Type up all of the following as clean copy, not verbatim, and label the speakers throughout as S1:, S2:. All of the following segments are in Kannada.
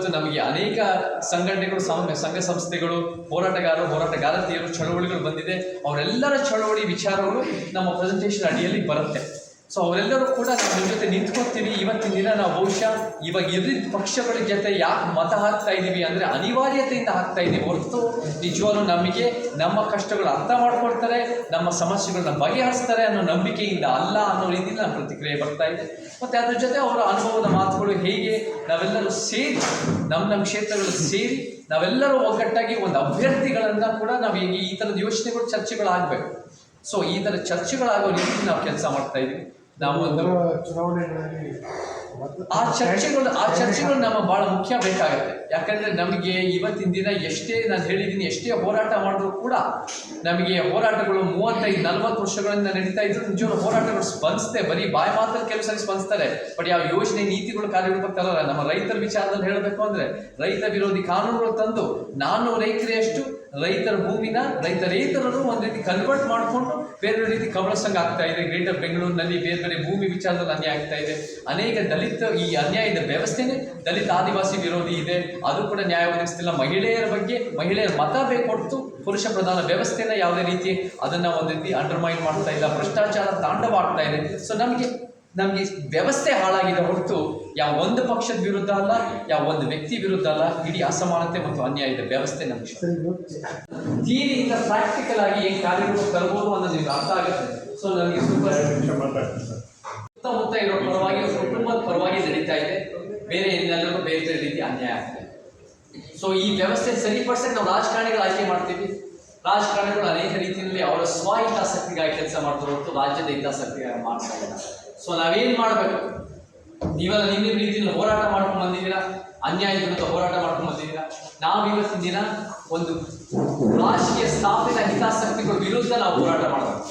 S1: ಇವತ್ತು ನಮಗೆ ಅನೇಕ ಸಂಘಟನೆಗಳು, ಸಂಘ ಸಂಸ್ಥೆಗಳು, ಹೋರಾಟಗಾರತಿಯರು, ಚಳವಳಿಗಳು ಬಂದಿದೆ. ಅವರೆಲ್ಲರ ಚಳವಳಿ ವಿಚಾರಗಳು ನಮ್ಮ ಪ್ರೆಸೆಂಟೇಷನ್ ಅಡಿಯಲ್ಲಿ ಬರುತ್ತೆ. ಸೊ ಅವರೆಲ್ಲರೂ ಕೂಡ ನಾವು ನಿಮ್ಮ ಜೊತೆ ನಿಂತ್ಕೊತೀವಿ. ಇವತ್ತಿನ ದಿನ ನಾವು ಬಹುಶಃ ಇವಾಗ ಇದ್ರಿದ್ದ ಪಕ್ಷಗಳ ಜೊತೆ ಯಾಕೆ ಮತ ಹಾಕ್ತಾ ಇದ್ದೀವಿ ಅಂದರೆ ಅನಿವಾರ್ಯತೆಯಿಂದ ಹಾಕ್ತಾ ಇದ್ದೀವಿ ಹೊರತು ನಿಜವಾಗ್ಲೂ ನಮಗೆ ನಮ್ಮ ಕಷ್ಟಗಳು ಅರ್ಥ ಮಾಡ್ಕೊಳ್ತಾರೆ, ನಮ್ಮ ಸಮಸ್ಯೆಗಳನ್ನ ಬಗೆಹರಿಸ್ತಾರೆ ಅನ್ನೋ ನಂಬಿಕೆಯಿಂದ ಅಲ್ಲ ಅನ್ನೋ ರೀತಿಯಲ್ಲಿ ನಮ್ಮ ಪ್ರತಿಕ್ರಿಯೆ ಬರ್ತಾ ಇದೆ. ಮತ್ತು ಅದ್ರ ಜೊತೆ ಅವರ ಅನುಭವದ ಮಾತುಗಳು ಹೇಗೆ ನಾವೆಲ್ಲರೂ ಸೇರಿ ನಮ್ಮ ಕ್ಷೇತ್ರಗಳು ಸೇರಿ ನಾವೆಲ್ಲರೂ ಒಗ್ಗಟ್ಟಾಗಿ ಒಂದು ಅಭ್ಯರ್ಥಿಗಳನ್ನು ಕೂಡ ನಾವು ಹೇಗೆ ಈ ಥರದ ಯೋಚನೆಗಳು ಚರ್ಚೆಗಳಾಗಬೇಕು. ಸೊ ಈ ಥರ ಚರ್ಚೆಗಳಾಗೋ ರೀತಿಯಲ್ಲಿ ನಾವು ಕೆಲಸ ಮಾಡ್ತಾ ಇದ್ದೀವಿ. ನಾವು ಒಂದು ಆ ಚರ್ಚೆಗಳು ನಮ್ಮ ಭಾಳ ಮುಖ್ಯ ಬೇಕಾಗುತ್ತೆ. ಯಾಕಂದರೆ ನಮಗೆ ಇವತ್ತಿನ ದಿನ ಎಷ್ಟೇ ನಾನು ಹೇಳಿದ್ದೀನಿ, ಎಷ್ಟೇ ಹೋರಾಟ ಮಾಡಿದ್ರು ಕೂಡ ನಮಗೆ ಹೋರಾಟಗಳು 35-40 ವರ್ಷಗಳಿಂದ ನಡೀತಾ ಇದ್ರು. ನಿಜವಾಗ್ಲೂ ಹೋರಾಟಗಳು ಸ್ಪಂದಿಸುತ್ತೆ, ಬರೀ ಬಾಯಿ ಮಾತ್ರ ಕೆಲವು ಸರಿ ಸ್ಪಂದಿಸ್ತಾರೆ, ಬಟ್ ಯಾವ ಯೋಜನೆ ನೀತಿಗಳು ಕಾರ್ಯರೂಪಕ್ಕೆ ತರಲ್ಲ. ನಮ್ಮ ರೈತರ ವಿಚಾರದಲ್ಲಿ ಹೇಳಬೇಕು ಅಂದರೆ ರೈತ ವಿರೋಧಿ ಕಾನೂನುಗಳು ತಂದು 400 ಎಕರೆಯಷ್ಟು ರೈತರ ಭೂಮಿನ ರೈತರೇತರರು ಒಂದು ರೀತಿ ಕನ್ವರ್ಟ್ ಮಾಡಿಕೊಂಡು ಬೇರೆ ರೀತಿ ಕಬಳಸಂಗ ಆಗ್ತಾ ಇದೆ. ಗ್ರೇಟರ್ ಬೆಂಗಳೂರಿನಲ್ಲಿ ಬೇರೆ ಬೇರೆ ಭೂಮಿ ವಿಚಾರದಲ್ಲಿ ಅನ್ಯಾಯ ಆಗ್ತಾ ಇದೆ. ಅನೇಕ ದಲಿತ ಈ ಅನ್ಯಾಯದ ವ್ಯವಸ್ಥೆನೇ ದಲಿತ ಆದಿವಾಸಿ ವಿರೋಧಿ ಇದೆ, ಅದು ಕೂಡ ನ್ಯಾಯ ಒದಗಿಸ್ತಿಲ್ಲ. ಮಹಿಳೆಯರ ಮತ ಬೇಕು ಹೊರತು ಪುರುಷ ಪ್ರಧಾನ ವ್ಯವಸ್ಥೆನ ಯಾವುದೇ ರೀತಿ ಅದನ್ನು ಒಂದು ರೀತಿ ಅಂಡರ್ಮೈನ್ ಮಾಡ್ತಾ ಇಲ್ಲ. ಭ್ರಷ್ಟಾಚಾರ ತಾಂಡವಾಗ್ತಾ ಇದೆ. ಸೊ ನಮಗೆ ವ್ಯವಸ್ಥೆ ಹಾಳಾಗಿದೆ ಹೊರತು ಯಾವ ಒಂದು ಪಕ್ಷದ ವಿರುದ್ಧ ಅಲ್ಲ, ಯಾವ ಒಂದು ವ್ಯಕ್ತಿ ವಿರುದ್ಧ ಅಲ್ಲ. ಇಡೀ ಅಸಮಾನತೆ ಮತ್ತು ಅನ್ಯಾಯದ ವ್ಯವಸ್ಥೆ ನಮಗೆ ಥಿಯರಿಯಿಂದ ಪ್ರಾಕ್ಟಿಕಲ್ ಆಗಿ ಏನು ಕಾರ್ಯಗಳು ತರಬಹುದು ಅನ್ನೋದು ನಿಮ್ಗೆ ಅರ್ಥ ಆಗುತ್ತೆ. ಸೊ ನನಗೆ ಸುತ್ತಮುತ್ತ ಇರೋ ಪರವಾಗಿ ಕುಟುಂಬದ ಪರವಾಗಿ ನಡೀತಾ ಇದೆ, ಬೇರೆ ಎಲ್ಲೆಲ್ಲರೂ ಬೇರೆ ಬೇರೆ ರೀತಿ ಅನ್ಯಾಯ ಆಗ್ತದೆ. ಸೊ ಈ ವ್ಯವಸ್ಥೆ ಸರಿಪಡಿಸಕ್ಕೆ ನಾವು ರಾಜಕಾರಣಿಗಳು ಆಯ್ಕೆ ಮಾಡ್ತೀವಿ. ರಾಜಕಾರಣಿಗಳು ಅನೇಕ ರೀತಿಯಲ್ಲಿ ಅವರ ಹಿತಾಸಕ್ತಿಗಾಗಿ ಕೆಲಸ ಮಾಡ್ತಾರೆ ಹೊರತು ರಾಜ್ಯದ ಹಿತಾಸಕ್ತಿಗಾಗಿ ಮಾಡ್ತಾ ಇಲ್ಲ. ಸೊ ನಾವೇನು ಮಾಡಬೇಕು? ನೀವೆಲ್ಲ ನಿಮ್ಮ ರೀತಿಯಲ್ಲಿ ಹೋರಾಟ ಮಾಡ್ಕೊಂಡು ಬಂದಿದ್ದೀರಾ, ಅನ್ಯಾಯ ವಿರುದ್ಧ ಹೋರಾಟ ಮಾಡ್ಕೊಂಡು ಬಂದಿದ್ದೀರಾ. ನಾವು ಇವತ್ತಿನ ದಿನ ಒಂದು ರಾಜಕೀಯ ಸ್ಥಾಪಿತ ಹಿತಾಸಕ್ತಿಗಳ ವಿರುದ್ಧ ನಾವು ಹೋರಾಟ ಮಾಡಬೇಕು.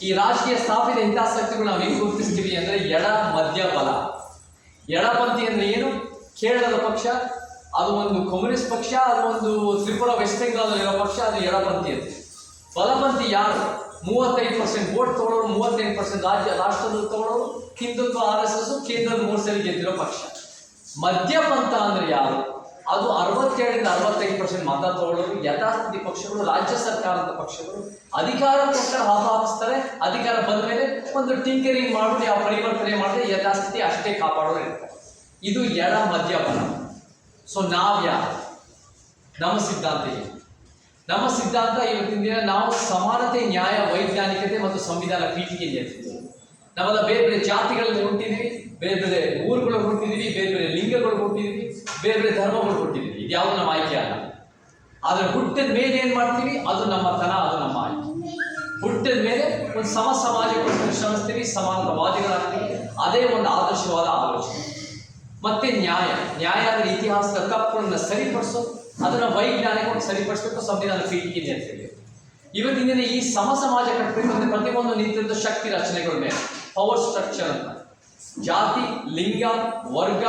S1: ಈ ರಾಜಕೀಯ ಸ್ಥಾಪಿತ ಹಿತಾಸಕ್ತಿಗಳು ನಾವು ಹೇಗೆ ಗುರುತಿಸ್ತೀವಿ ಅಂದರೆ ಎಡ, ಮಧ್ಯ, ಬಲ. ಎಡಪಂಥಿ ಅಂದರೆ ಏನು? ಕೇರಳದ ಪಕ್ಷ, ಅದು ಒಂದು ಕಮ್ಯುನಿಸ್ಟ್ ಪಕ್ಷ, ಅದು ಒಂದು ತ್ರಿಪುರಾ ವೆಸ್ಟ್ ಬೆಂಗಾಲಲ್ಲಿರೋ ಪಕ್ಷ, ಅದು ಎಡಪಂಥಿ ಅಂತ. ಬಲಪಂಥಿ ಯಾರು? 35% ವೋಟ್ ತಗೊಳ್ಳೋರು, 35% ರಾಷ್ಟ್ರದಲ್ಲಿ ತಗೊಳ್ಳೋರು, ಹಿಂದುತ್ವ, RSS, ಕೇಂದ್ರದ 3 ಸರಿ ಗೆದ್ದಿರೋ ಪಕ್ಷ. ಮಧ್ಯಪಂಥ ಅಂದರೆ ಯಾರು? ಅದು 67-65% ಮತ ತಗೊಳ್ಳೋರು, ಯಥಾಸ್ಥಿತಿ ಪಕ್ಷಗಳು, ರಾಜ್ಯ ಸರ್ಕಾರದ ಪಕ್ಷಗಳು. ಅಧಿಕಾರ ಕೊಟ್ಟರೆ ಹಾಕಿಸ್ತಾರೆ, ಅಧಿಕಾರ ಬಂದ ಮೇಲೆ ಒಂದು ಟಿಂಕರಿಂಗ್ ಮಾಡಿಬಿಟ್ಟು ಯಾವ ಪರಿವರ್ತನೆ ಮಾಡಿದ್ರೆ ಯಥಾಸ್ಥಿತಿ ಅಷ್ಟೇ ಕಾಪಾಡೋರು ಇರ್ತಾರೆ. ಇದು ಎಡ, ಮಧ್ಯ, ಬಲ. ಸೊ ನಾವ್ಯಾರು? ನಮ್ಮ ಸಿದ್ಧಾಂತ ಏನು? ನಮ್ಮ ಸಿದ್ಧಾಂತ ಇವತ್ತಿನ ದಿನ ನಾವು ಸಮಾನತೆ, ನ್ಯಾಯ, ವೈಜ್ಞಾನಿಕತೆ ಮತ್ತು ಸಂವಿಧಾನ ಪೀಠಿಕೆ ನೀಡ್ತಿದ್ದೀವಿ. ನಾವೆಲ್ಲ ಬೇರೆ ಬೇರೆ ಜಾತಿಗಳಲ್ಲಿ ಹುಟ್ಟಿದ್ದೀವಿ, ಬೇರೆ ಬೇರೆ ಊರುಗಳು ಹುಟ್ಟಿದ್ದೀವಿ, ಬೇರೆ ಬೇರೆ ಲಿಂಗಗಳು ಹುಟ್ಟಿದ್ದೀವಿ, ಬೇರೆ ಬೇರೆ ಧರ್ಮಗಳು ಹುಟ್ಟಿದ್ದೀವಿ. ಇದು ಯಾವುದು ನಮ್ಮ ಆಯ್ಕೆ ಅಲ್ಲ. ಆದರೆ ಹುಟ್ಟಿದ ಮೇಲೆ ಏನು ಮಾಡ್ತೀವಿ? ಅದು ನಮ್ಮ ತನ, ಅದು ನಮ್ಮ ಆಯ್ಕೆ. ಹುಟ್ಟಿದ ಮೇಲೆ ಒಂದು ಸಮಾಜಕ್ಕೆ ಶ್ರಮಿಸ್ತೀವಿ, ಸಮಾನತಾವಾದಿಗಳಾಗ್ತೀವಿ. ಅದೇ ಒಂದು ಆದರ್ಶವಾದ ಆಲೋಚನೆ. ಮತ್ತೆ ನ್ಯಾಯ ಅಂದರೆ ಇತಿಹಾಸದ ತಪ್ಪುಗಳನ್ನ ಸರಿಪಡಿಸೋದು, ಅದನ್ನು ವೈಜ್ಞಾನಿಕವಾಗಿ ಸರಿಪಡಿಸಬೇಕು, ಸಂವಿಧಾನ ಪೀಠಿಕೆ ನೀಡ್ತೀವಿ. ಇವತ್ತಿನ ದಿನ ಈ ಸಮಾಜ ಕಟ್ಟಬೇಕು ಅಂದರೆ ಪ್ರತಿಯೊಂದು ನಿಂತಿದ್ದ ಶಕ್ತಿ ರಚನೆಗಳ ಮೇಲೆ, ಪವರ್ ಸ್ಟ್ರಕ್ಚರ್ ಅಂತ. ಜಾತಿ, ಲಿಂಗ, ವರ್ಗ,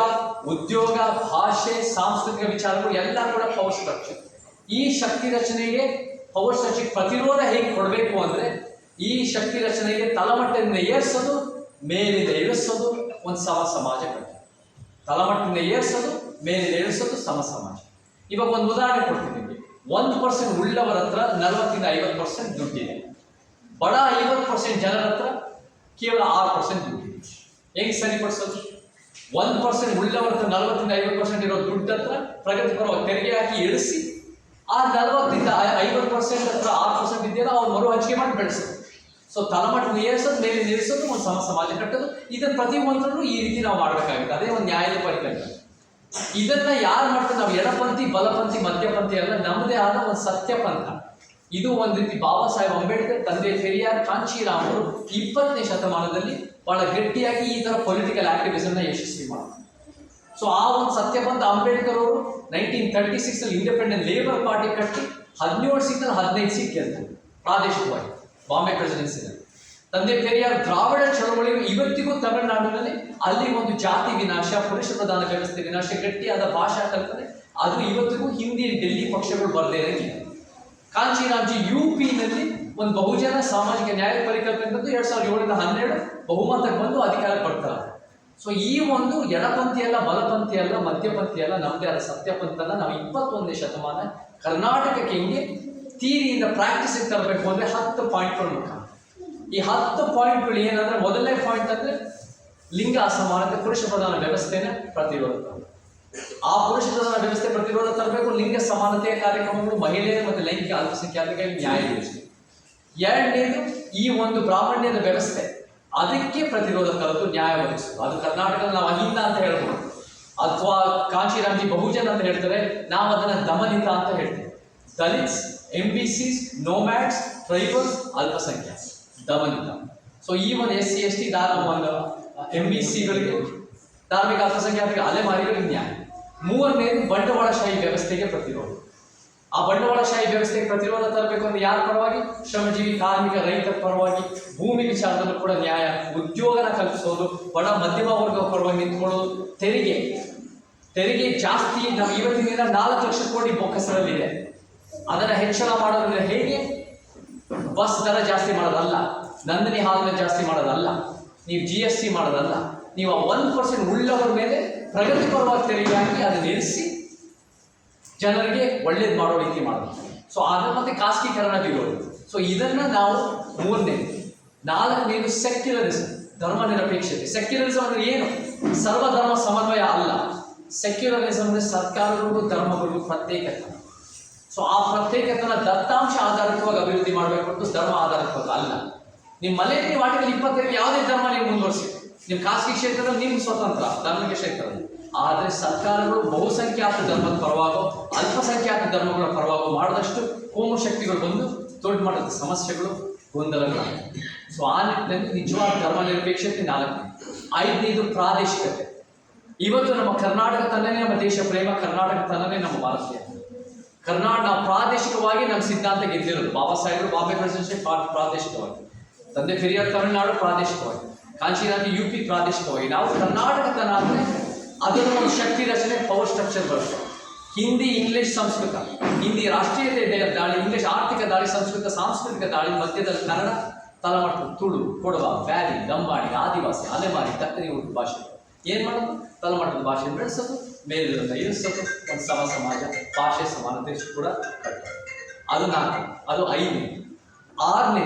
S1: ಉದ್ಯೋಗ, ಭಾಷೆ, ಸಾಂಸ್ಕೃತಿಕ ವಿಚಾರಗಳು ಎಲ್ಲ ಕೂಡ ಪವರ್ ಸ್ಟ್ರಕ್ಚರ್. ಈ ಶಕ್ತಿ ರಚನೆಗೆ, ಪವರ್ ಸ್ಟ್ರಕ್ಚರ್ ಪ್ರತಿರೋಧ ಹೇಗೆ ಕೊಡಬೇಕು ಅಂದರೆ ಈ ಶಕ್ತಿ ರಚನೆಗೆ ತಳಮಟ್ಟದಿಂದ ಏರಿಸೋದು, ಮೇಲಿಂದ ಇಳಿಸೋದು ಒಂದು ಸಮಾಜ ಕಟ್ಟ. ತಳಮಟ್ಟದಿಂದ ಏರಿಸೋದು, ಮೇಲಿಂದ ಇಳಿಸೋದು ಸಮಾಜ. ಇವಾಗ ಒಂದು ಉದಾಹರಣೆ ಕೊಡ್ತೀನಿ ನಿಮಗೆ. 1% ಉಳ್ಳವರ ಹತ್ರ 40-50% ದುಡ್ಡಿದೆ. ಬಡ 50% ಜನರ ಹತ್ರ ಕೇವಲ 6% ದುಡ್ಡಿದೆ. ಹೆಂಗೆ ಸರಿಪಡಿಸೋದು? 1% ಉಳ್ಳವರ ಹತ್ರ 40-50% ಇರೋ ದುಡ್ಡು ಹತ್ರ ಪ್ರಗತಿಪರವಾಗಿ ತೆರಿಗೆ ಹಾಕಿ ಇಳಿಸಿ, ಆ 40-50% ಹತ್ರ 6% ಇದೆಯಲ್ಲ ಅವ್ರು ಮರು ಹಂಚಿಕೆ ಮಾಡಿ ಬೆಳೆಸೋದು. ಸೊ ತಳಮಟ್ಟದ ಏರಿಸೋದು, ಮೇಲೆ ನಿಲ್ಲಿಸೋದು, ಒಂದು ಸಮಾಜ ಕಟ್ಟೋದು. ಇದನ್ನು ಪ್ರತಿಯೊಂದರಲ್ಲೂ ಈ ರೀತಿ ನಾವು ಮಾಡಬೇಕಾಗುತ್ತೆ. ಅದೇ ಒಂದು ನ್ಯಾಯದ ಪರಿಕಲ್ಪನೆ. ಇದನ್ನ ಯಾರು ಮಾಡ್ತಾರೆ? ನಾವು ಎಡಪಂಥಿ, ಬಲಪಂಥಿ, ಮಧ್ಯಪಂಥಿ ಅಲ್ಲ, ನಮ್ಮದೇ ಆದ ಒಂದು ಸತ್ಯಪಂಥ. ಇದು ಒಂದು ರೀತಿ ಬಾಬಾ ಸಾಹೇಬ್ ಅಂಬೇಡ್ಕರ್, ತಂದೆ ಪೆರಿಯಾರ್, ಕಾಂಚೀರಾಮ್ ಅವರು 20ನೇ ಶತಮಾನದಲ್ಲಿ ಬಹಳ ಗಟ್ಟಿಯಾಗಿ ಈ ಥರ ಪೊಲಿಟಿಕಲ್ ಆಕ್ಟಿವಿಸಮ್ನ ಯಶಸ್ವಿ ಮಾಡ್ತಾರೆ. ಸೊ ಆ ಒಂದು ಸತ್ಯಪಂಥ ಅಂಬೇಡ್ಕರ್ ಅವರು 1936 ಇಂಡಿಪೆಂಡೆಂಟ್ ಲೇಬರ್ ಪಾರ್ಟಿ ಕಟ್ಟಿ 17 ಸೀಟಲ್ಲಿ 15 ಸೀಟ್ ಗೆಲ್ತಾರೆ ಪ್ರಾದೇಶಿಕವಾಗಿ ಬಾಂಬೆ ಪ್ರೆಸಿಡೆನ್ಸಿನಲ್ಲಿ. ತಂದೆ ಪೆರಿಯಾರ್ ದ್ರಾವಿಡ ಚಳವಳಿಯು ಇವತ್ತಿಗೂ ತಮಿಳುನಾಡಿನಲ್ಲಿ ಅಲ್ಲಿ ಒಂದು ಜಾತಿ ವಿನಾಶ, ಪುರುಷ ಪ್ರಧಾನ ವ್ಯವಸ್ಥೆ ವಿನಾಶ, ಗಟ್ಟಿಯಾದ ಭಾಷಾ ಕಲ್ಪನೆ, ಅದು ಇವತ್ತಿಗೂ ಹಿಂದಿ, ಡೆಲ್ಲಿ ಪಕ್ಷಗಳು ಬರದೇ ಇರಲಿಲ್ಲ. ಕಾಂಚೀರಾಮ್ಜಿ UPನಲ್ಲಿ ಒಂದು ಬಹುಜನ ಸಾಮಾಜಿಕ ನ್ಯಾಯ ಪರಿಕಲ್ಪನೆ ಬಂದು 2007-12 ಬಹುಮತಕ್ಕೆ ಬಂದು ಅಧಿಕಾರಕ್ಕೆ ಬರ್ತಾರೆ. ಸೊ ಈ ಒಂದು ಎಡಪಂಥಿ ಅಲ್ಲ, ಬಲಪಂಥಿ ಅಲ್ಲ, ಮಧ್ಯಪಂಥಿ ಅಲ್ಲ, ನಮ್ಮದೇ ಆದ ಸತ್ಯಪಂಥನ ನಾವು 21ನೇ ಶತಮಾನ ಕರ್ನಾಟಕಕ್ಕೆ ಹಿಂಗೆ ಥಿಯರಿಯಿಂದ ಪ್ರಾಕ್ಟೀಸಿಗೆ ತರಬೇಕು ಅಂದರೆ 10 ಪಾಯಿಂಟ್ಗಳು ಮುಖ್ಯ. ಈ 10 ಪಾಯಿಂಟ್ಗಳು ಏನಂದ್ರೆ, ಮೊದಲನೇ ಪಾಯಿಂಟ್ ಅಂದರೆ ಲಿಂಗ ಅಸಮಾನತೆ, ಪುರುಷ ಪ್ರಧಾನ ವ್ಯವಸ್ಥೆನ ಪ್ರತಿರೋಧ. ಆ ಪುರುಷ ಪ್ರಧಾನ ವ್ಯವಸ್ಥೆ ಪ್ರತಿರೋಧ ತರಬೇಕು. ಲಿಂಗ ಸಮಾನತೆಯ ಕಾರ್ಯಕ್ರಮಗಳು, ಮಹಿಳೆಯರು ಮತ್ತು ಲೈಂಗಿಕ ಅಲ್ಪಸಂಖ್ಯಾತರಿಗೆ ನ್ಯಾಯ ಯೋಜನೆ. ಎರಡನೇದು ಈ ಒಂದು ಬ್ರಾಹ್ಮಣ್ಯದ ವ್ಯವಸ್ಥೆ, ಅದಕ್ಕೆ ಪ್ರತಿರೋಧ ತರದು, ನ್ಯಾಯ ಒದಗಿಸೋದು. ಅದು ಕರ್ನಾಟಕದಲ್ಲಿ ನಾವು ಅಹಿಂದ ಅಂತ ಹೇಳ್ಬೋದು, ಅಥವಾ ಕಾಂಚೀರಾಮ್ಜಿ ಬಹುಜನ್ ಅಂತ ಹೇಳ್ತಾರೆ, ನಾವು ಅದನ್ನ ದಮನಿತ ಅಂತ ಹೇಳ್ತೇವೆ. ದಲಿತ್ಸ್, MBCs, ನೋಮ್ಯಾಡ್ಸ್, ಟ್ರೈಬಲ್ಸ್, ಅಲ್ಪಸಂಖ್ಯಾತ, ದಮನಿತ. ಸೊ ಈ ಒಂದು SC ST ಒಂದು MBCಗಳಿಗೆ, ಧಾರ್ಮಿಕ ಅಲ್ಪಸಂಖ್ಯಾತರಿಗೆ, ಅಲೆಮಾರಿಗಳಿಗೆ ನ್ಯಾಯ. ಮೂರನೇದು ಬಂಡವಾಳಶಾಹಿ ವ್ಯವಸ್ಥೆಗೆ ಪ್ರತಿರೋಧ. ಆ ಬಂಡವಾಳಶಾಹಿ ವ್ಯವಸ್ಥೆಗೆ ಪ್ರತಿರೋಧ ತರಬೇಕು ಅಂದ್ರೆ ಯಾರ ಪರವಾಗಿ? ಶ್ರಮಜೀವಿ, ಕಾರ್ಮಿಕ, ರೈತರ ಪರವಾಗಿ. ಭೂಮಿ ವಿಚಾರದಲ್ಲೂ ಕೂಡ ನ್ಯಾಯ, ಉದ್ಯೋಗನ ಕಲ್ಪಿಸೋದು, ಬಡ ಮಧ್ಯಮ ವರ್ಗದ ಪರವಾಗಿ ನಿಂತ್ಕೊಳ್ಳೋದು. ತೆರಿಗೆ ಜಾಸ್ತಿ, ನಾವು ಇವತ್ತಿನ ದಿನ 4 ಲಕ್ಷ ಕೋಟಿ ಬೊಕ್ಕಸರಲ್ಲಿದೆ. ಅದನ್ನ ಹೆಚ್ಚಳ ಮಾಡೋದ್ರಿಂದ ಹೇಗೆ? ಬಸ್ ದರ ಜಾಸ್ತಿ ಮಾಡೋದಲ್ಲ, ನಂದಿನಿ ಹಾಲನ್ನ ಜಾಸ್ತಿ ಮಾಡೋದಲ್ಲ, ನೀವು GST ಮಾಡೋದಲ್ಲ, ನೀವು 1% ಉಳ್ಳವರ ಮೇಲೆ ಪ್ರಗತಿಪರವಾಗಿ ತೆರಿಗೆ ಹಾಕಿ ಅದನ್ನ ಇರಿಸಿ ಜನರಿಗೆ ಒಳ್ಳೇದು ಮಾಡೋ ರೀತಿ ಮಾಡೋದು. ಸೊ ಅದರ ಮತ್ತೆ ಖಾಸಗೀಕರಣ ಬಿಡೋದು. ಸೊ ಇದನ್ನ ನಾವು ಮೂರನೇದು. ನಾಲ್ಕನೇದು ಸೆಕ್ಯುಲರಿಸಮ್, ಧರ್ಮ ನಿರಪೇಕ್ಷತೆ. ಸೆಕ್ಯುಲರಿಸಮ್ ಅಂದ್ರೆ ಏನು? ಸರ್ವಧರ್ಮ ಸಮನ್ವಯ ಅಲ್ಲ. ಸೆಕ್ಯುಲರಿಸಮ್ ಅಂದ್ರೆ ಸರ್ಕಾರಗಳಿಗೂ ಧರ್ಮಗಳಿಗೂ ಪ್ರತ್ಯೇಕತೆ. ಸೊ ಆ ಪ್ರತ್ಯೇಕತೆನ ದತ್ತಾಂಶ ಆಧಾರಿತವಾಗಿ ಅಭಿವೃದ್ಧಿ ಮಾಡಬೇಕು ಹೊರತು ಧರ್ಮ ಆಧಾರಿತವಾಗಿ ಅಲ್ಲ. ನಿಮ್ಮ ಮನೆಯಲ್ಲಿ ನೀವು ಆರ್ಟಿಕಲ್ 25 ಯಾವುದೇ ಧರ್ಮ ನೀವು ಮುಂದುವರಿಸಿ, ನಿಮ್ಮ ಖಾಸಗಿ ಕ್ಷೇತ್ರದಲ್ಲಿ ನಿಮ್ಮ ಸ್ವತಂತ್ರ, ಧಾರ್ಮಿಕ ಕ್ಷೇತ್ರದಲ್ಲಿ. ಆದರೆ ಸರ್ಕಾರಗಳು ಬಹುಸಂಖ್ಯಾತ ಧರ್ಮದ ಪರವಾಗೋ, ಅಲ್ಪಸಂಖ್ಯಾತ ಧರ್ಮಗಳ ಪರವಾಗೋ ಮಾಡಿದಷ್ಟು ಕೋಮು ಶಕ್ತಿಗಳು ಬಂದು ದೊಡ್ಡ ಮಟ್ಟದ ಸಮಸ್ಯೆಗಳು, ಗೊಂದಲಗಳಾಗಿದೆ. ಸೊ ಆ ನಿಟ್ಟಿನಲ್ಲಿ ನಿಜವಾದ ಧರ್ಮ ನಿರಪೇಕ್ಷತೆ 4. 5ನೇದು ಪ್ರಾದೇಶಿಕತೆ. ಇವತ್ತು ನಮ್ಮ ಕರ್ನಾಟಕ ತನ್ನನೇ ನಮ್ಮ ದೇಶ ಪ್ರೇಮ, ಕರ್ನಾಟಕ ತನ್ನನೇ ನಮ್ಮ ಭಾರತೀಯ. ನಾವು ಪ್ರಾದೇಶಿಕವಾಗಿ ನಮ್ಮ ಸಿದ್ಧಾಂತ ಗೆದ್ದಿರೋದು. ಬಾಬಾ ಸಾಹೇಬರು ಬಾಂಬೆ ಪ್ರೆಸಿಡೆನ್ಸಿ ಪ್ರಾದೇಶಿಕವಾಗಿ, ತಂದೆ ಪೆರಿಯಾರ್ ತಮಿಳುನಾಡು ಪ್ರಾದೇಶಿಕವಾಗಿ, ಕಾಂಚೀರಾಮ್ಜಿ UP ಪ್ರಾದೇಶಿಕವಾಗಿ. ನಾವು ಕರ್ನಾಟಕತನ ಅಂದರೆ ಅದನ್ನು ಒಂದು ಶಕ್ತಿ ರಚನೆ, ಪವರ್ ಸ್ಟ್ರಕ್ಚರ್ ಬರುತ್ತೆ. ಹಿಂದಿ, ಇಂಗ್ಲಿಷ್, ಸಂಸ್ಕೃತ. ಹಿಂದಿ ರಾಷ್ಟ್ರೀಯತೆ ದಾಳಿ, ಇಂಗ್ಲಿಷ್ ಆರ್ಥಿಕ ದಾಳಿ, ಸಂಸ್ಕೃತ ಸಾಂಸ್ಕೃತಿಕ ದಾಳಿ, ಮಧ್ಯದಲ್ಲಿ ಕನ್ನಡ, ತಳಮಟ್ಟದ ತುಳು, ಕೊಡವ, ಬ್ಯಾರಿ, ಲಂಬಾಣಿ, ಆದಿವಾಸಿ, ಅಲೆಮಾರಿ, ದಕ್ಕನಿ ಉರ್ದು ಭಾಷೆ. ಏನು ಮಾಡೋದು? ತಳಮಟ್ಟದ ಭಾಷೆ ಬೆಳೆಸೋದು, ಮೇಲಿರೋದನ್ನ ಇರಿಸೋದು, ಒಂದು ಸಮಾಜ, ಭಾಷೆ ಸಮಾನತೆ ಕೂಡ ಕಟ್ಟೋದು. ಅದು 4. ಅದು 5ನೇ. 6ನೇ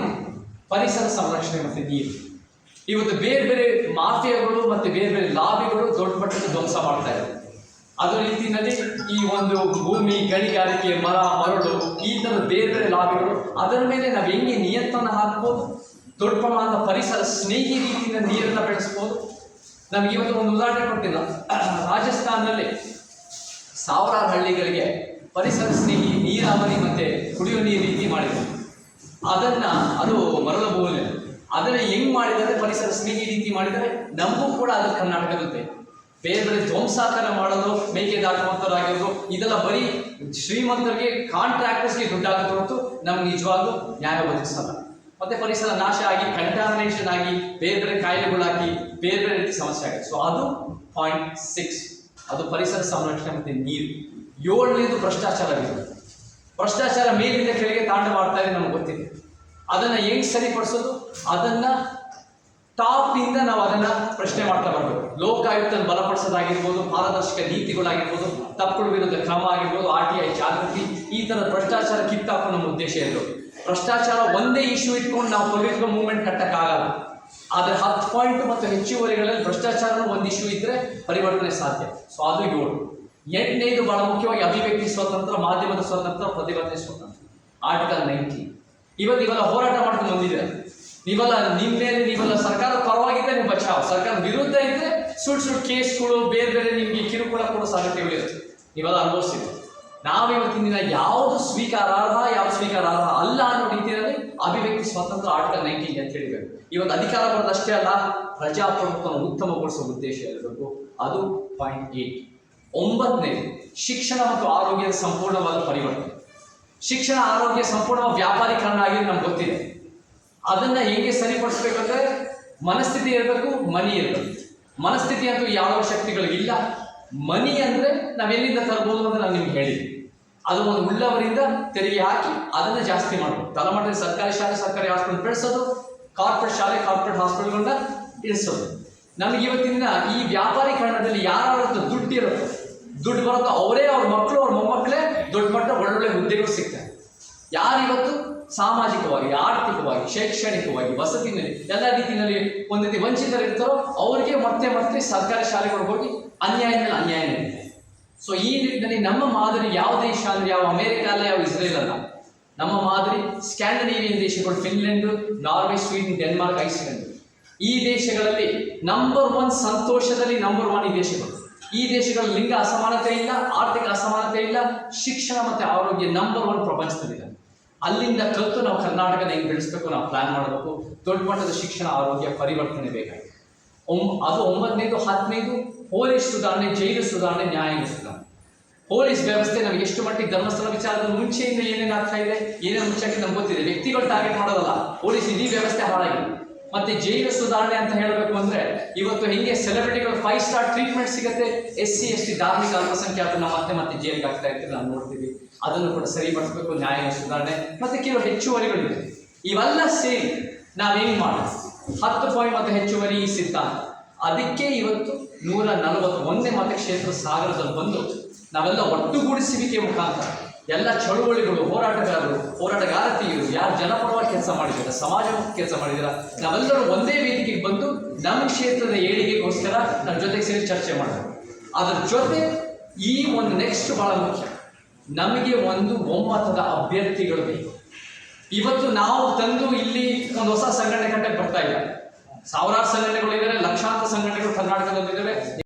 S1: ಪರಿಸರ ಸಂರಕ್ಷಣೆ ಮತ್ತು ನೀರು. ಇವತ್ತು ಬೇರೆ ಬೇರೆ ಮಾಫಿಯಾಗಳು ಮತ್ತು ಬೇರೆ ಬೇರೆ ಲಾಬಿಗಳು ದೊಡ್ಡ ಮಟ್ಟದ ಧ್ವಂಸ ಮಾಡ್ತಾ ಇದ್ದಾರೆ. ಅದರ ರೀತಿಯಲ್ಲಿ ಈ ಒಂದು ಭೂಮಿ ಗಣಿಗಾರಿಕೆ, ಮರಳು, ಈ ಥರದ ಬೇರೆ ಬೇರೆ ಲಾಬಿಗಳು, ಅದರ ಮೇಲೆ ನಾವು ಹೆಂಗೆ ನಿಯಂತ್ರಣ ಹಾಕ್ಬೋದು, ದೊಡ್ಡ ಪ್ರಮಾಣದ ಪರಿಸರ ಸ್ನೇಹಿ ರೀತಿಯಿಂದ ನೀರನ್ನು ಬೆಳೆಸ್ಬೋದು. ನಮ್ಗೆ ಇವತ್ತು ಒಂದು ಉದಾಹರಣೆ ಕೊಟ್ಟಿಲ್ಲ, ರಾಜಸ್ಥಾನದಲ್ಲಿ 1000 ಹಳ್ಳಿಗಳಿಗೆ ಪರಿಸರ ಸ್ನೇಹಿ ನೀರಾವರಿ ಮತ್ತು ಕುಡಿಯುವ ನೀರು ರೀತಿ ಮಾಡಿದ್ದಾರೆ. ಅದು ಮರಳ ಭೂಮಿ. ಅದನ್ನು ಹೆಂಗ್ ಮಾಡಿದರೆ ಪರಿಸರ ಸ್ನೇಹಿ ರೀತಿ ಮಾಡಿದರೆ ನಮಗೂ ಕೂಡ ಅದು ಕರ್ನಾಟಕದಂತೆ. ಬೇರೆ ಬೇರೆ ಧ್ವಂಸಾಕಾರ ಮಾಡೋದು, ಮೇಕೆ ದಾಟುವಂಥದ್ದಾಗಿರೋದು, ಇದೆಲ್ಲ ಬರೀ ಶ್ರೀಮಂತರಿಗೆ, ಕಾಂಟ್ರಾಕ್ಟರ್ಸ್ಗೆ ದುಡ್ಡಾಗುತ್ತೆ ಹೊರತು ನಮ್ಗೆ ನಿಜವಾಗ್ಲೂ ನ್ಯಾಯ ಒದಗಿಸಲ್ಲ. ಮತ್ತೆ ಪರಿಸರ ನಾಶ ಆಗಿ, ಕಂಟಾಮಿನೇಷನ್ ಆಗಿ, ಬೇರೆ ಬೇರೆ ಕಾಯಿಲೆಗಳಾಗಿ, ಬೇರೆ ಬೇರೆ ರೀತಿ ಸಮಸ್ಯೆ ಆಗಿದೆ. ಸೊ ಅದು ಪಾಯಿಂಟ್ 6. ಅದು ಪರಿಸರ ಸಂರಕ್ಷಣೆ ಮತ್ತು ನೀರು. 7ನೇದು ಭ್ರಷ್ಟಾಚಾರ. ಭ್ರಷ್ಟಾಚಾರ ಮೇಲಿಂದ ಕೆಳಗೆ ತಾಂಡ ಮಾಡ್ತಾ ಇದೆ, ನಮ್ಗೆ ಗೊತ್ತಿದೆ. ಅದನ್ನ ಹೆಂಗ್ ಸರಿಪಡಿಸೋದು? ಅದನ್ನ ಟಾಪ್ ಇಂದ ನಾವು ಅದನ್ನ ಪ್ರಶ್ನೆ ಮಾಡ್ತಾ ಬರಬೇಕು. ಲೋಕಾಯುಕ್ತ ಬಲಪಡಿಸೋದಾಗಿರ್ಬೋದು, ಪಾರದರ್ಶಕ ನೀತಿಗಳಾಗಿರ್ಬೋದು, ತಪ್ಪುಗಳ ವಿರುದ್ಧ ಕ್ರಮ ಆಗಿರ್ಬೋದು, RTI ಜಾಗೃತಿ, ಈ ಥರದ ಭ್ರಷ್ಟಾಚಾರ ಕಿತ್ತಾಕೋ ನಮ್ಮ ಉದ್ದೇಶ ಇರೋದು. ಭ್ರಷ್ಟಾಚಾರ ಒಂದೇ ಇಶ್ಯೂ ಇಟ್ಕೊಂಡು ನಾವು ಪೊಲಿಟಿಕಲ್ ಮೂವ್ಮೆಂಟ್ ಕಟ್ಟಕ್ಕಾಗಲ್ಲ. ಆದರೆ 10 ಪಾಯಿಂಟ್ ಮತ್ತು ಹೆಚ್ಚುವರಿಗಳಲ್ಲಿ ಭ್ರಷ್ಟಾಚಾರ ಒಂದು ಇಶ್ಯೂ ಇದ್ರೆ ಪರಿವರ್ತನೆ ಸಾಧ್ಯ. ಸೊ ಅದು 7. 8ನೇದು ಬಹಳ ಮುಖ್ಯವಾಗಿ ಅಭಿವ್ಯಕ್ತಿ ಸ್ವಾತಂತ್ರ್ಯ, ಮಾಧ್ಯಮದ ಸ್ವಾತಂತ್ರ್ಯ, ಪ್ರತಿಭಟನೆ ಸ್ವಾತಂತ್ರ್ಯ. ಆರ್ಟಿಕಲ್ 19. ಇವೆಲ್ಲ ಹೋರಾಟ ಮಾಡ್ಕೊಂಡು ಬಂದಿದೆ. ನೀವೆಲ್ಲ ಸರ್ಕಾರ ಪರವಾಗಿದ್ದರೆ ನೀವು ಬಚಾವ್, ಸರ್ಕಾರ ವಿರುದ್ಧ ಇದ್ದರೆ ಸುಳ್ಳು ಕೇಸ್ಗಳು, ಬೇರೆ ಬೇರೆ ನಿಮಗೆ ಕಿರುಕುಳ ಕೊಡೋ ಸಾಧ್ಯತೆಗಳಿರುತ್ತೆ. ನೀವೆಲ್ಲ ಅನುಭವಿಸಿದೆ. ನಾವಿವತ್ತಿನ ದಿನ ಯಾವುದು ಸ್ವೀಕಾರಾರ್ಹ, ಯಾವುದು ಸ್ವೀಕಾರಾರ್ಹ ಅಲ್ಲ ಅನ್ನೋ ರೀತಿಯಲ್ಲಿ ಅಭಿವ್ಯಕ್ತಿ ಸ್ವಾತಂತ್ರ್ಯ ಆರ್ಟಿಕಲ್ 19 ಅಂತ ಹೇಳಿಬೇಕು. ಇವತ್ತು ಅಧಿಕಾರ ಬರೋದಷ್ಟೇ ಅಲ್ಲ, ಪ್ರಜಾಪ್ರಭುತ್ವವನ್ನು ಉತ್ತಮಗೊಳಿಸುವ ಉದ್ದೇಶ ಇರಬೇಕು. ಅದು ಪಾಯಿಂಟ್ 8. 9ನೇದು ಶಿಕ್ಷಣ ಮತ್ತು ಆರೋಗ್ಯದ ಸಂಪೂರ್ಣವಾದ ಪರಿವರ್ತನೆ. ಶಿಕ್ಷಣ, ಆರೋಗ್ಯ ಸಂಪೂರ್ಣವಾದ ವ್ಯಾಪಾರೀಕರಣ ಆಗಿದೆ, ನಮ್ಗೆ ಗೊತ್ತಿದೆ. ಅದನ್ನ ಹೇಗೆ ಸರಿಪಡಿಸ್ಬೇಕಂದ್ರೆ ಮನಸ್ಥಿತಿ ಇರಬೇಕು, ಮನಿ ಇರಬೇಕು. ಮನಸ್ಥಿತಿ ಅಂತೂ ಯಾವ ಶಕ್ತಿಗಳಿಗಿಲ್ಲ. ಮನಿ ಅಂದ್ರೆ ನಾವೆಲ್ಲಿಂದ ತರಬಹುದು ಅಂತ ನಾನು ನಿಮ್ಗೆ ಹೇಳಿದ್ವಿ. ಅದು ಒಂದು ಉಳ್ಳವರಿಂದ ತೆರಿಗೆ ಹಾಕಿ ಅದನ್ನ ಜಾಸ್ತಿ ಮಾಡಬೇಕು. ತಳಮಟ್ಟದ ಸರ್ಕಾರಿ ಶಾಲೆ, ಸರ್ಕಾರಿ ಹಾಸ್ಪಿಟಲ್ ಬೆಳೆಸೋದು, ಕಾರ್ಪೊರೇಟ್ ಶಾಲೆ, ಕಾರ್ಪೊರೇಟ್ ಹಾಸ್ಪಿಟಲ್ಗಳನ್ನ ಇಳಿಸೋದು. ನಮಗೆ ಇವತ್ತಿನ ದಿನ ಈ ವ್ಯಾಪಾರೀಕರಣದಲ್ಲಿ ಯಾರ ದುಡ್ಡು ಇರುತ್ತೋ, ದುಡ್ಡು ಬರುತ್ತೋ ಅವರೇ ಅವ್ರ ಮಕ್ಕಳು ಅವ್ರ ಮೊಮ್ಮಕ್ಕಳೇ ದೊಡ್ಡ ಮಟ್ಟ ಒಳ್ಳೊಳ್ಳೆ ಹುದ್ದೆಗಳು ಸಿಗ್ತಾರೆ. ಯಾರಿವತ್ತು ಸಾಮಾಜಿಕವಾಗಿ, ಆರ್ಥಿಕವಾಗಿ, ಶೈಕ್ಷಣಿಕವಾಗಿ, ವಸತಿನಲ್ಲಿ ಎಲ್ಲ ರೀತಿಯಲ್ಲಿ ಒಂದು ರೀತಿ ವಂಚಿತರಿರ್ತಾರೋ ಅವರಿಗೆ ಮತ್ತೆ ಮತ್ತೆ ಸರ್ಕಾರಿ ಶಾಲೆಗಳು ಹೋಗಿ ಅನ್ಯಾಯ ಮೇಲೆ ಅನ್ಯಾಯ ನಡೀತಾರೆ. ಸೊ ಈ ನಿಟ್ಟಿನಲ್ಲಿ ನಮ್ಮ ಮಾದರಿ ಯಾವ ದೇಶ ಅಂದ್ರೆ ಯಾವ ಅಮೆರಿಕ ಅಲ್ಲ, ಯಾವ ಇಸ್ರೇಲ್ ಅಲ್ಲ. ನಮ್ಮ ಮಾದರಿ ಸ್ಕ್ಯಾಂಡಿನೇವಿಯನ್ ದೇಶಗಳು, Finland, Norway, Sweden, Denmark, Iceland. ಈ ದೇಶಗಳಲ್ಲಿ ನಂಬರ್ 1 ಸಂತೋಷದಲ್ಲಿ ನಂಬರ್ 1 ಈ ದೇಶಗಳು. ಈ ದೇಶಗಳಲ್ಲಿ ಲಿಂಗ ಅಸಮಾನತೆ ಇಲ್ಲ, ಆರ್ಥಿಕ ಅಸಮಾನತೆ ಇಲ್ಲ, ಶಿಕ್ಷಣ ಮತ್ತೆ ಆರೋಗ್ಯ ನಂಬರ್ 1 ಪ್ರಪಂಚದಲ್ಲಿದೆ. ಅಲ್ಲಿಂದ ಕಲಿತು ನಾವು ಕರ್ನಾಟಕನ ಹೆಂಗೆ ಬೆಳೆಸಬೇಕು, ನಾವು ಪ್ಲಾನ್ ಮಾಡಬೇಕು. ದೊಡ್ಡ ಮಟ್ಟದ ಶಿಕ್ಷಣ, ಆರೋಗ್ಯ ಪರಿವರ್ತನೆ ಬೇಕಾಗಿದೆ. ಅದು 9ನೇದು 10ನೇದು ಪೊಲೀಸ್ ಸುಧಾರಣೆ, ಜೈಲು ಸುಧಾರಣೆ, ನ್ಯಾಯಾಂಗ ಸುಧಾರಣೆ. ಪೊಲೀಸ್ ವ್ಯವಸ್ಥೆ ನಮಗೆ ಎಷ್ಟು ಮಟ್ಟಿಗೆ ಧರ್ಮಸ್ಥಳ ವಿಚಾರದಲ್ಲಿ ಮುಂಚೆಯಿಂದ ಏನೇನು ಆಗ್ತಾ ಇದೆ, ಏನೇನು ಮುಂಚೆ ನಮ್ಗೆ ಗೊತ್ತಿದೆ. ವ್ಯಕ್ತಿಗಳು ಟಾರ್ಗೆಟ್ ಮಾಡೋದಲ್ಲ, ಪೊಲೀಸ್ ಇಡೀ ವ್ಯವಸ್ಥೆ ಹಾಳಾಗಿದೆ. ಮತ್ತೆ ಜೈಲು ಸುಧಾರಣೆ ಅಂತ ಹೇಳಬೇಕು ಅಂದ್ರೆ ಇವತ್ತು ಹಿಂಗೆ ಸೆಲೆಬ್ರಿಟಿಗಳು 5 ಸ್ಟಾರ್ ಟ್ರೀಟ್ಮೆಂಟ್ ಸಿಗುತ್ತೆ, SC ST ಧಾರ್ಮಿಕ ಅಲ್ಪಸಂಖ್ಯಾತರನ್ನ ಮತ್ತೆ ಜೈಲಿಗೆ ಆಗ್ತಾ ಇರ್ತೀವಿ, ನಾವು ನೋಡ್ತೀವಿ. ಅದನ್ನು ಕೂಡ ಸರಿಪಡಿಸಬೇಕು, ನ್ಯಾಯಾಂಗ ಸುಧಾರಣೆ. ಮತ್ತೆ ಕೆಲವು ಹೆಚ್ಚುವರಿಗಳಿದೆ. ಇವೆಲ್ಲ ಸೇರಿ ನಾವೇನು ಮಾಡೋದು, 10 ಪಾಯಿಂಟ್ ಮತ್ತು ಹೆಚ್ಚುವರಿ ಈ ಸಿದ್ಧಾಂತ. ಅದಕ್ಕೆ ಇವತ್ತು 141ನೇ ಮತಕ್ಷೇತ್ರ ಸಾಗರದಲ್ಲಿ ಬಂದು ನಾವೆಲ್ಲ ಒಟ್ಟುಗೂಡಿಸುವಿಕೆ ಮುಖಾಂತರ ಎಲ್ಲ ಚಳುವಳಿಗಳು, ಹೋರಾಟಗಾರತಿಯರು, ಯಾರು ಜನಪರವಾಗಿ ಕೆಲಸ ಮಾಡಿದ್ದಾರೆ, ಸಮಾಜಮುಖಿ ಕೆಲಸ ಮಾಡಿದ್ದೀರಾ, ನಾವೆಲ್ಲರೂ ಒಂದೇ ವೇದಿಕೆಗೆ ಬಂದು ನಮ್ಮ ಕ್ಷೇತ್ರದ ಏಳಿಗೆಗೋಸ್ಕರ ನಮ್ಮ ಜೊತೆಗೆ ಸೇರಿ ಚರ್ಚೆ ಮಾಡಬೇಕು. ಅದರ ಜೊತೆ ಈ ಒಂದು ನೆಕ್ಸ್ಟ್ ಬಹಳ ಮುಖ್ಯ, ನಮಗೆ ಒಂದು ಒಮ್ಮತದ ಅಭ್ಯರ್ಥಿಗಳು ಬೇಕು. ಇವತ್ತು ನಾವು ತಂದು ಇಲ್ಲಿ ಒಂದು ಹೊಸ ಸಂಘಟನೆ ಕಟ್ಟಕ್ಕೆ ಬರ್ತಾ ಇಲ್ಲ. ಸಾವಿರಾರು ಸಂಘಟನೆಗಳಿದ್ದಾರೆ, ಲಕ್ಷಾಂತರ ಸಂಘಟನೆಗಳು ಕರ್ನಾಟಕದಲ್ಲಿದ್ದಾವೆ.